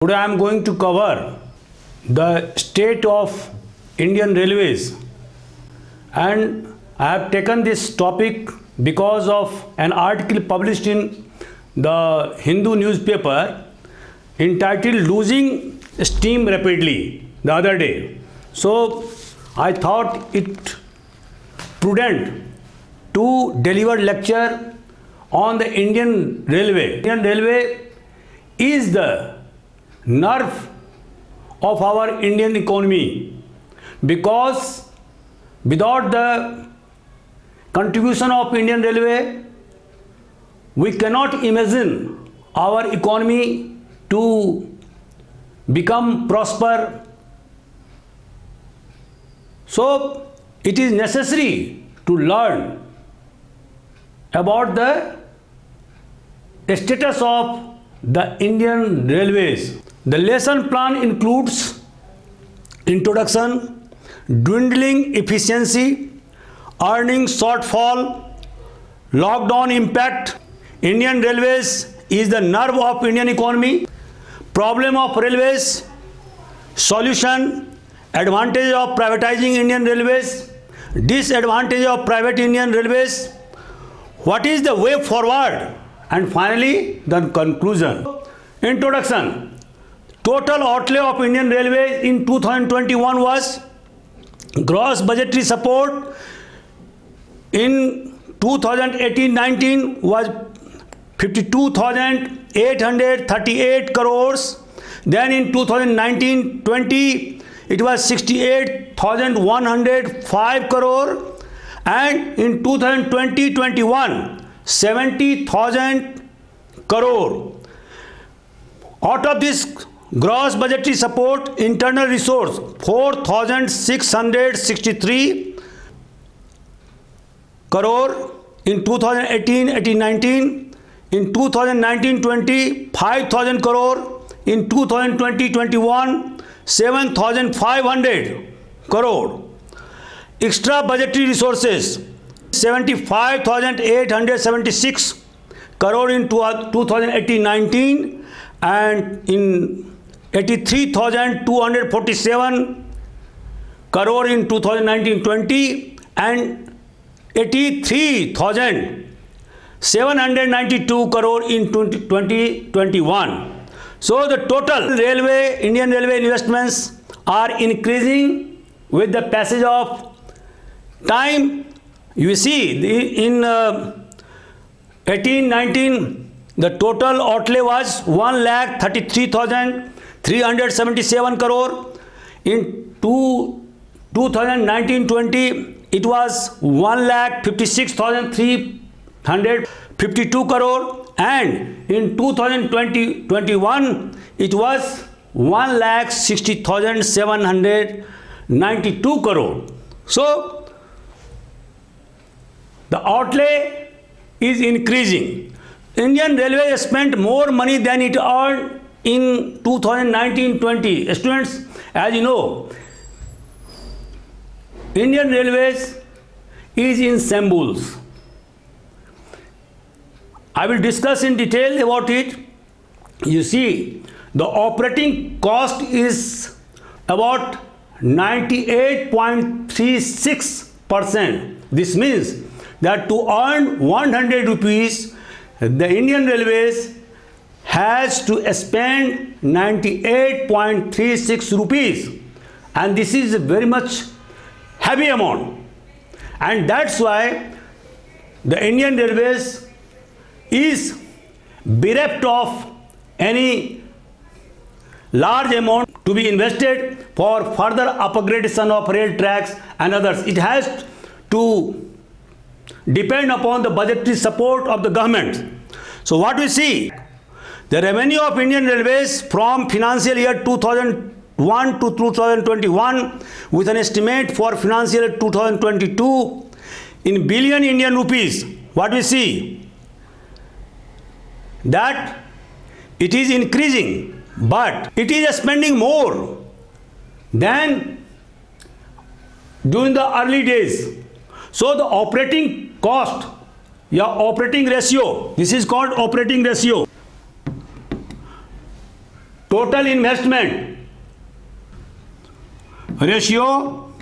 Today I am going to cover the state of Indian Railways, and I have taken this topic because of an article published in the Hindu newspaper entitled "Losing Steam Rapidly" the other day. So I thought it prudent to deliver lecture on the Indian Railway. Indian Railway is the nerve of our Indian economy, because without the contribution of Indian Railway we cannot imagine our economy to become prosper. So it is necessary to learn about the status of the Indian Railways. The lesson plan includes introduction, dwindling efficiency, earnings shortfall, lockdown impact. Indian Railways is the nerve of Indian economy. Problem of railways, solution, advantage of privatizing Indian Railways, disadvantage of private Indian Railways, what is the way forward, and finally the conclusion. Introduction. Total outlay of Indian Railways in 2021 was gross budgetary support in 2018-19 was 52,838 crores. Then in 2019-20 it was 68,105 crore, and in 2020-21 70,000 crore. Out of this gross budgetary support, internal resource 4,663 crore in 2018-19, in 2019-20 5,000 crore, in 2020-21 7,500 crore. Extra budgetary resources 75,876 crore in 2018-19, and in 83,247 crore in 2019-20, and 83,792 crore in 2020-21. So the total Indian Railway investments are increasing with the passage of time. You see, in 18-19 the total outlay was 1,33,377 crore. In 2019-20 it was 1,56,352 crore, and in 2020-21 it was 1,60,792 crore. So the outlay is increasing. Indian Railway spent more money than it earned in 2019-20. Students, as you know, Indian Railways is in shambles. I will discuss in detail about it. You see, the operating cost is about 98.36%. This means that to earn 100 rupees, the Indian Railways has to spend 98.36 rupees, and this is a very much heavy amount, and that's why the Indian Railways is bereft of any large amount to be invested for further upgradation of rail tracks and others. It has to depend upon the budgetary support of the government. So what we see, the revenue of Indian Railways from financial year 2001 to 2021 with an estimate for financial year 2022 in billion Indian rupees, what we see, that it is increasing, but it is spending more than during the early days. So the operating cost, operating ratio, this is called operating ratio. total investment ratio,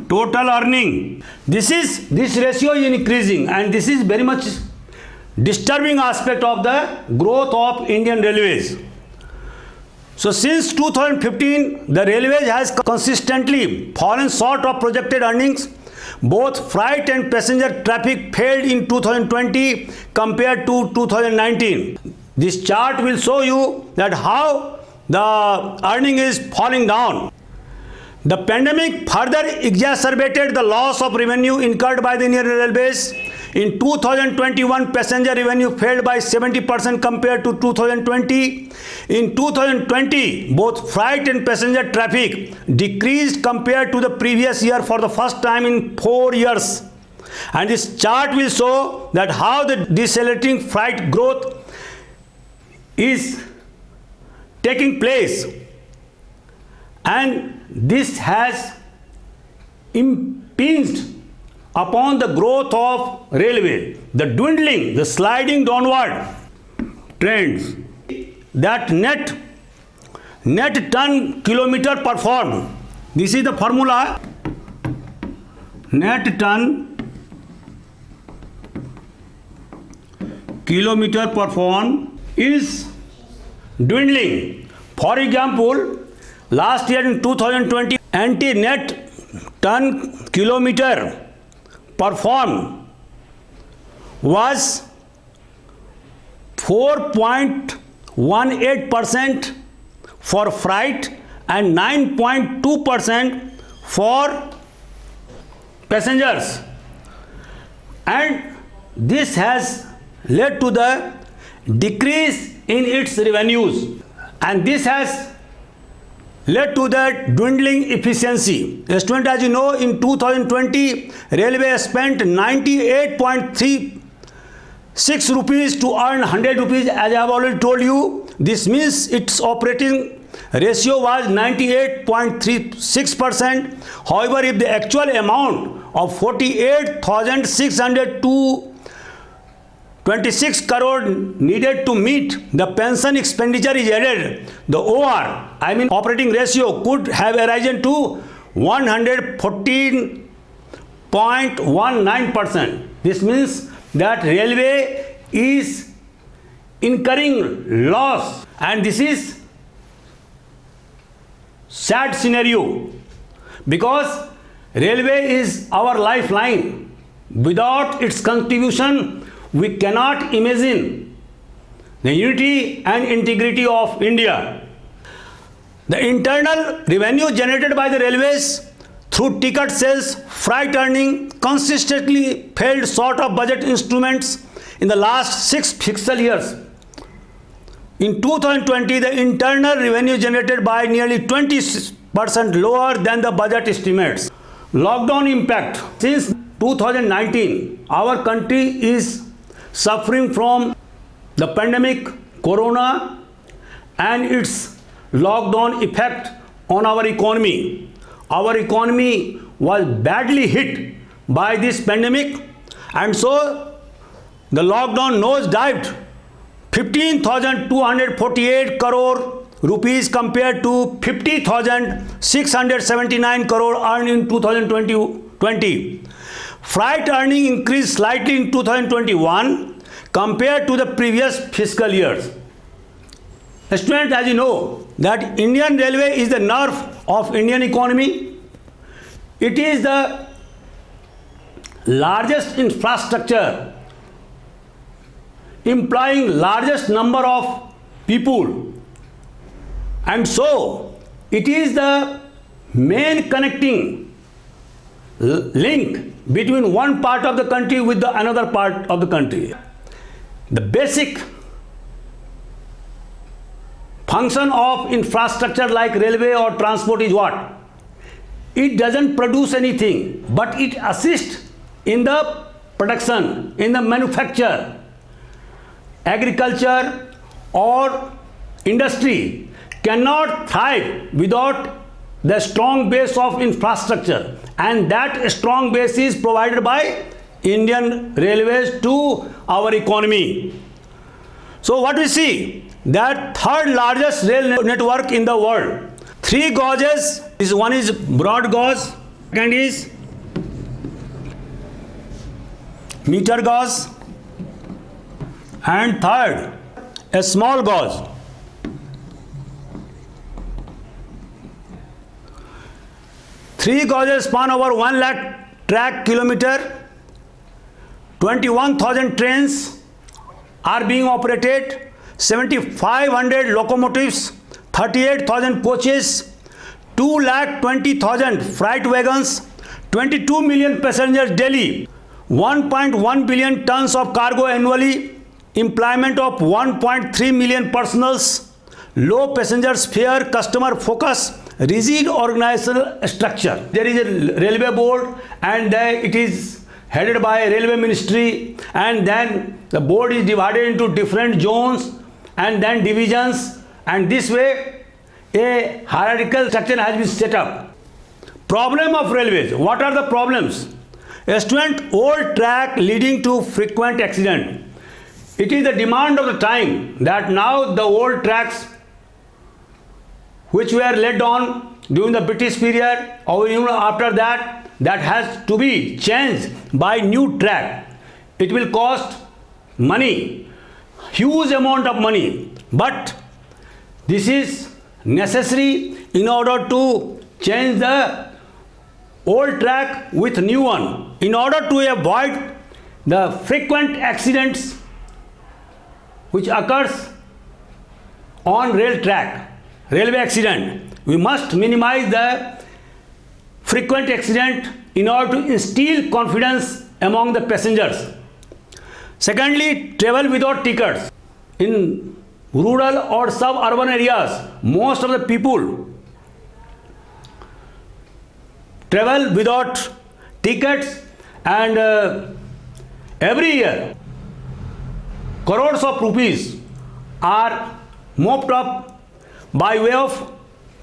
total earning. This ratio is increasing, and this is very much disturbing aspect of the growth of Indian Railways. So since 2015, the Railways has consistently fallen short of projected earnings. Both freight and passenger traffic failed in 2020 compared to 2019. This chart will show you that how the earning is falling down. The pandemic further exacerbated the loss of revenue incurred by the Indian Railways. In 2021, passenger revenue fell by 70% compared to 2020. In 2020, both freight and passenger traffic decreased compared to the previous year for the first time in 4 years. And this chart will show that how the decelerating freight growth is taking place. And this has impinged upon the growth of railway, the dwindling, the sliding downward trends, that net ton kilometer performed. This is the formula. Net ton kilometer performed is dwindling. For example, last year in 2020, anti-net ton kilometer performed was 4.18% for freight and 9.2% for passengers, and this has led to the decrease in its revenues, and this has led to the dwindling efficiency. Student, as you know, in 2020, Railway spent 98.36 rupees to earn 100 rupees. As I have already told you, this means its operating ratio was 98.36%. However, if the actual amount of 48,626 crore needed to meet the pension expenditure is added, the OR, I mean operating ratio, could have arisen to 114.19%. This means that railway is incurring loss, and this is sad scenario because railway is our lifeline. Without its contribution, we cannot imagine the unity and integrity of India. The internal revenue generated by the railways through ticket sales, freight earning consistently fell short of budget instruments in the last 6 fiscal years. In 2020, the internal revenue generated by nearly 20% lower than the budget estimates. Lockdown impact. Since 2019, our country is suffering from the pandemic, corona, and its lockdown effect on our economy. Our economy was badly hit by this pandemic, and so the lockdown nosedived 15,248 crore rupees compared to 50,679 crore earned in 2020. Freight earning increased slightly in 2021 compared to the previous fiscal years. Students, as you know, that Indian Railway is the nerve of Indian economy. It is the largest infrastructure employing largest number of people, and so it is the main connecting link between one part of the country with the another part of the country. The basic function of infrastructure like railway or transport is what? It doesn't produce anything, but it assists in the production, in the manufacture. Agriculture or industry cannot thrive without the strong base of infrastructure, and that strong base is provided by Indian Railways to our economy. So what we see, that third largest rail network in the world. Three gauges. This one is broad gauge, second is meter gauge, and third a small gauge. Three gauges span over 1 lakh track kilometer. 21,000 trains are being operated. 7,500 locomotives, 38,000 coaches, 2,20,000 freight wagons, 22 million passengers daily, 1.1 billion tons of cargo annually, employment of 1.3 million personals, low passengers fare, customer focus, rigid organizational structure. There is a railway board and it is headed by a railway ministry, and then the board is divided into different zones and then divisions, and this way a hierarchical structure has been set up. Problem of railways. What are the problems? A student, old track leading to frequent accident. It is the demand of the time that now the old tracks which were laid on during the British period or even after that has to be changed by new track. It will cost money, huge amount of money, but this is necessary in order to change the old track with new one, in order to avoid the frequent accidents which occurs on rail track, railway accident. We must minimize the frequent accident in order to instill confidence among the passengers. Secondly, travel without tickets. In rural or suburban areas, most of the people travel without tickets, and every year crores of rupees are mopped up by way of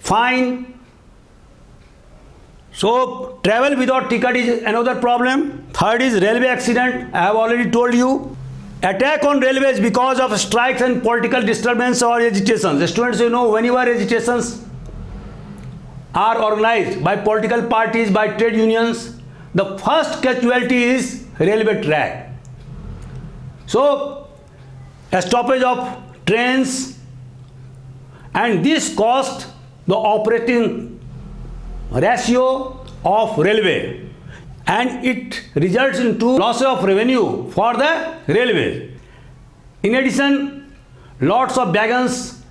fine. So travel without ticket is another problem. Third is railway accident. I have already told you. Attack on railways because of strikes and political disturbance or agitations. The students, whenever agitations are organized by political parties, by trade unions, the first casualty is railway track. So a stoppage of trains, and this cost the operating ratio of railway, and it results into loss of revenue for the railways. In addition, lots of wagons,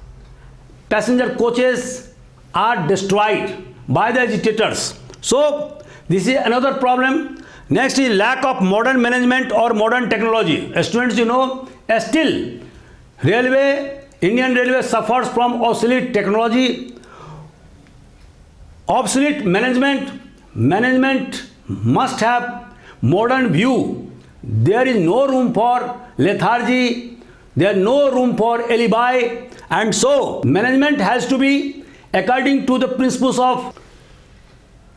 passenger coaches are destroyed by the agitators. So this is another problem. Next is lack of modern management or modern technology. Students, still Indian Railway suffers from obsolete technology, obsolete management. Management must have modern view. There is no room for lethargy, there is no room for alibi, and so management has to be according to the principles of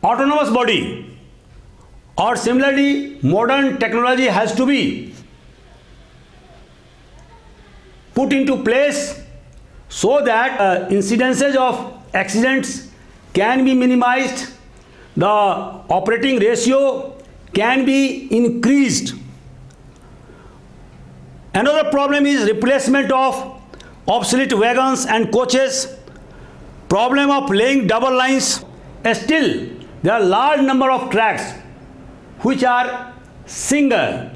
autonomous body, or similarly modern technology has to be put into place so that incidences of accidents can be minimized, the operating ratio can be increased. Another problem is replacement of obsolete wagons and coaches, problem of laying double lines. Still, there are large number of tracks which are single.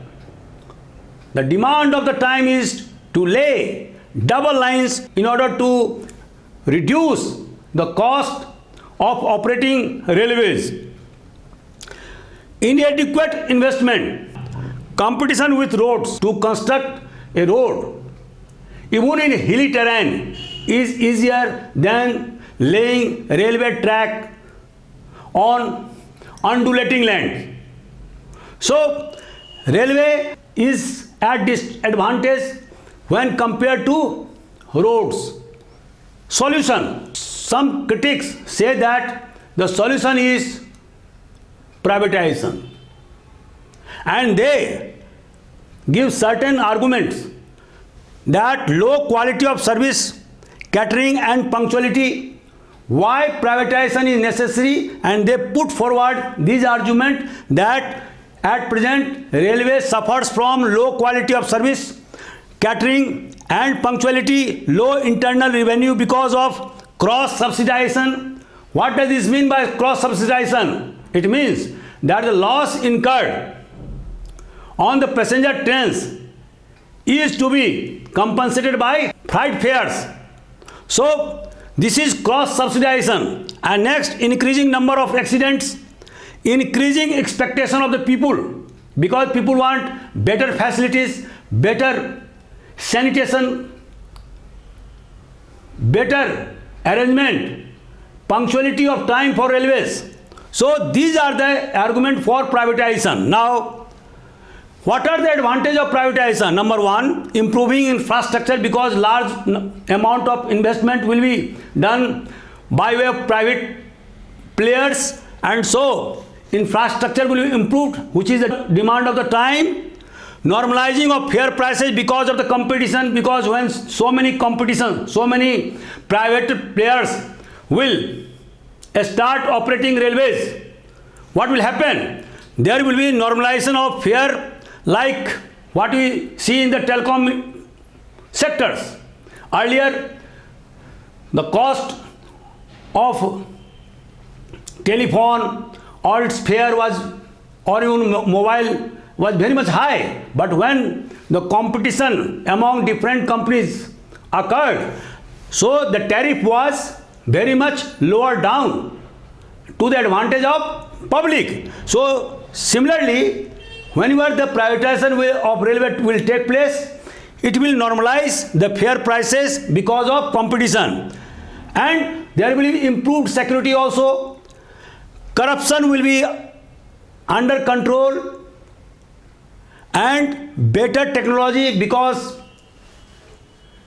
The demand of the time is to lay double lines in order to reduce the cost of operating railways. Inadequate investment, competition with roads. To construct a road, even in hilly terrain, is easier than laying railway track on undulating land. So railway is at disadvantage when compared to roads. Solution. Some critics say that the solution is privatization, and they give certain arguments that low quality of service, catering and punctuality, why privatization is necessary, and they put forward this argument that at present railway suffers from low quality of service, catering and punctuality, low internal revenue because of cross subsidization. What does this mean by cross subsidization? It means that the loss incurred on the passenger trains is to be compensated by freight fares. So this is cross subsidization. And next, increasing number of accidents, increasing expectation of the people, because people want better facilities, better sanitation, better arrangement, punctuality of time for railways. So these are the argument for privatization. Now, what are the advantages of privatization? Number one, improving infrastructure, because large amount of investment will be done by way of private players, and so infrastructure will be improved, which is the demand of the time. Normalizing of fair prices because of the competition, because when so many competition, so many private players will start operating railways, what will happen? There will be normalization of fare, like what we see in the telecom sectors. Earlier, the cost of telephone or its fare was, or even mobile, was very much high. But when the competition among different companies occurred, so the tariff was very much lower down to the advantage of public. So similarly, whenever the privatization of railway will take place, it will normalize the fare prices because of competition, and there will be improved security also. Corruption will be under control, and better technology, because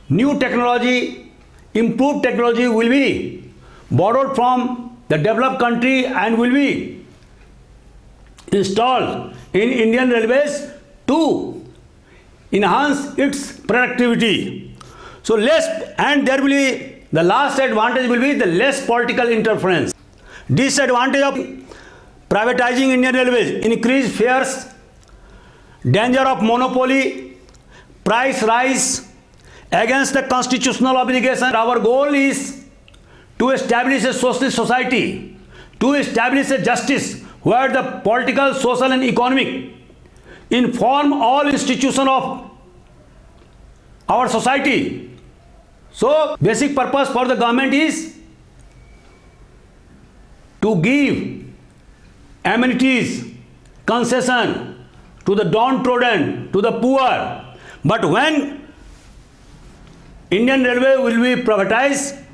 new technology, improved technology will be borrowed from the developed country and will be installed in Indian Railways to enhance its productivity. So less, and there will be, the last advantage will be the less political interference. Disadvantage of privatizing Indian Railways: increased fares, danger of monopoly, price rise, against the constitutional obligation. Our goal is to establish a socialist society, to establish a justice where the political, social and economic inform all institutions of our society. So basic purpose for the government is to give amenities, concession to the downtrodden, to the poor. But when Indian Railway will be privatized,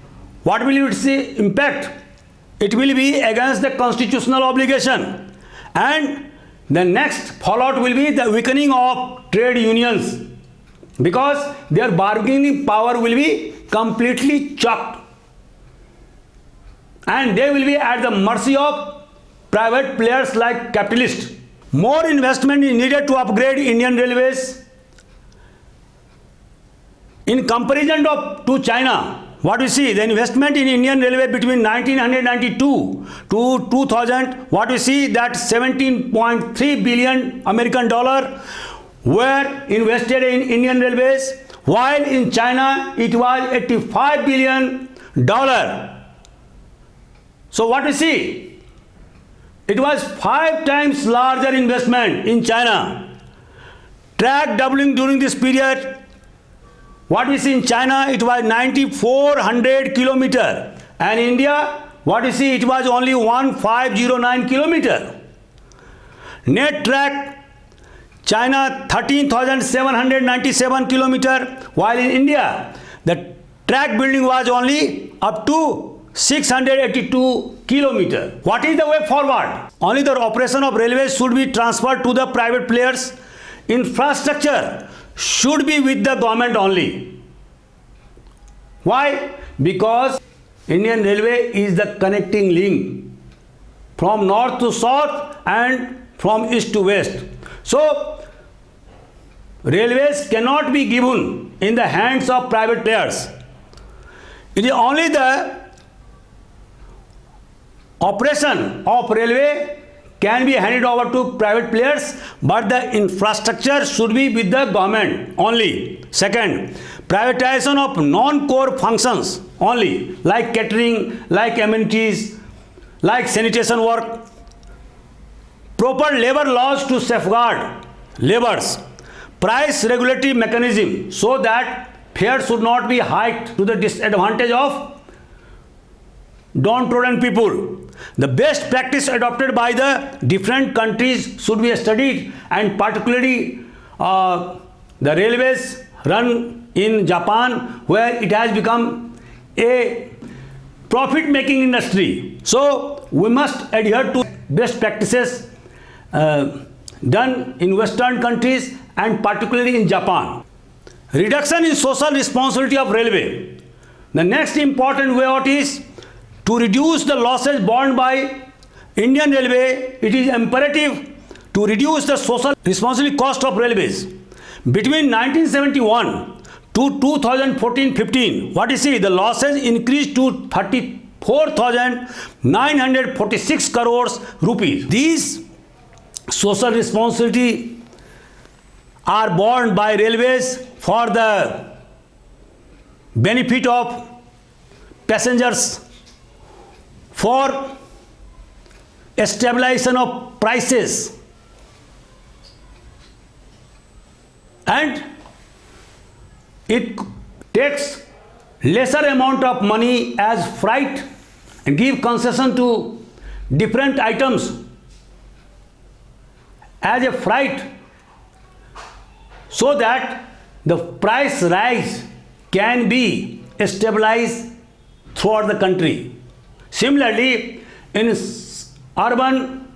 what will it see impact? It will be against the constitutional obligation, and the next fallout will be the weakening of trade unions, because their bargaining power will be completely chopped, and they will be at the mercy of private players like capitalists. More investment is needed to upgrade Indian Railways in comparison to China. What we see, the investment in Indian Railway between 1992 to 2000, what we see that 17.3 billion American dollar were invested in Indian Railways, while in China it was 85 billion dollar. So what we see, it was 5 times larger investment in China. Track doubling during this period. What we see in China, it was 9,400 kilometer, and India, what we see, it was only 1,509 kilometer. Net track, China 13,797 kilometer, while in India, the track building was only up to 682 kilometer. What is the way forward? Only the operation of railways should be transferred to the private players. Infrastructure should be with the government only. Why? Because Indian Railway is the connecting link from north to south and from east to west. So railways cannot be given in the hands of private players. It is only the operation of railway can be handed over to private players, but the infrastructure should be with the government only. Second, privatization of non-core functions only, like catering, like amenities, like sanitation work. Proper labor laws to safeguard laborers. Price regulatory mechanism so that fares should not be hiked to the disadvantage of downtrodden people. The best practice adopted by the different countries should be studied, and particularly the railways run in Japan, where it has become a profit-making industry. So we must adhere to best practices done in Western countries and particularly in Japan. Reduction in social responsibility of railway. The next important way is to reduce the losses borne by Indian Railway. It is imperative to reduce the social responsibility cost of railways. Between 1971 to 2014-15, the losses increased to 34,946 crores rupees. These social responsibility are borne by railways for the benefit of passengers, for stabilization of prices, and it takes lesser amount of money as freight and give concession to different items as a freight, so that the price rise can be stabilized throughout the country. Similarly, in urban,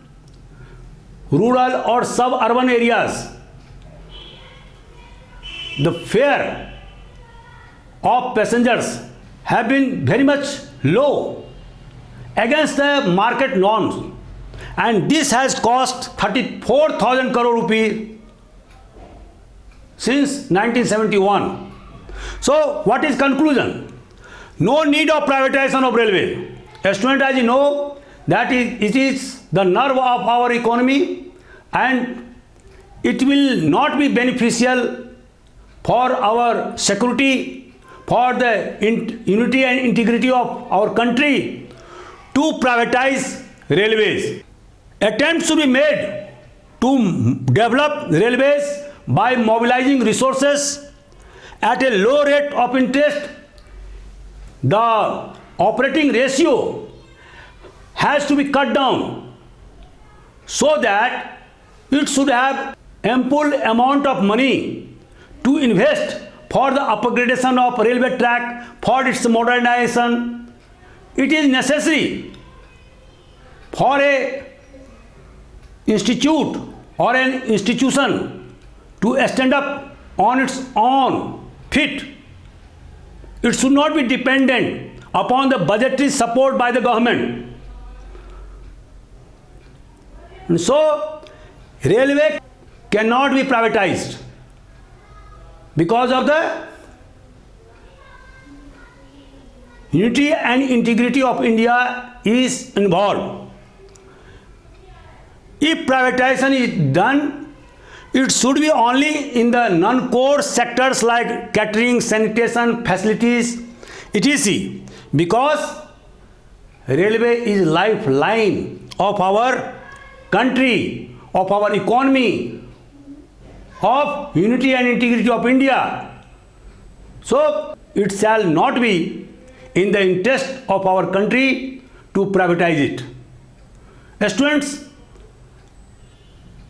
rural or suburban areas, the fare of passengers have been very much low against the market norms, and this has cost 34,000 crore rupees since 1971. So what is conclusion? No need of privatization of railway. Student, as you know, that it is the nerve of our economy, and it will not be beneficial for our security, for the unity and integrity of our country to privatize railways. Attempts should be made to develop railways by mobilizing resources at a low rate of interest. The operating ratio has to be cut down so that it should have ample amount of money to invest for the upgradation of railway track, for its modernization. It is necessary for a institute or an institution to stand up on its own feet. It should not be dependent upon the budgetary support by the government. And so, railway cannot be privatized because of the unity and integrity of India is involved. If privatization is done, it should be only in the non-core sectors like catering, sanitation, facilities, etc. Because railway is lifeline of our country, of our economy, of unity and integrity of India. So it shall not be in the interest of our country to privatize it. Students,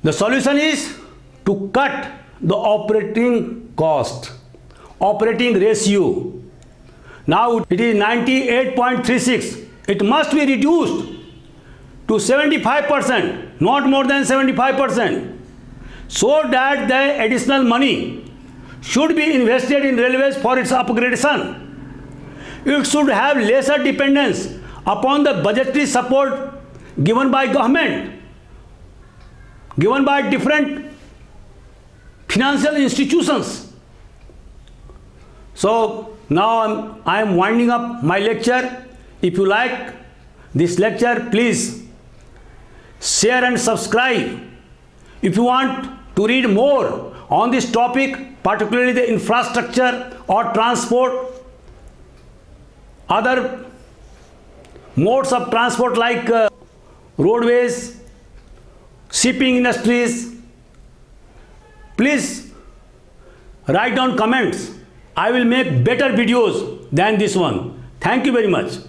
the solution is to cut the operating cost, operating ratio. Now it is 98.36. It must be reduced to 75%, not more than 75%, so that the additional money should be invested in railways for its upgradation. It should have lesser dependence upon the budgetary support given by government, given by different financial institutions. So now I am winding up my lecture. If you like this lecture, please share and subscribe. If you want to read more on this topic, particularly the infrastructure or transport, other modes of transport like roadways, shipping industries, please write down comments. I will make better videos than this one. Thank you very much.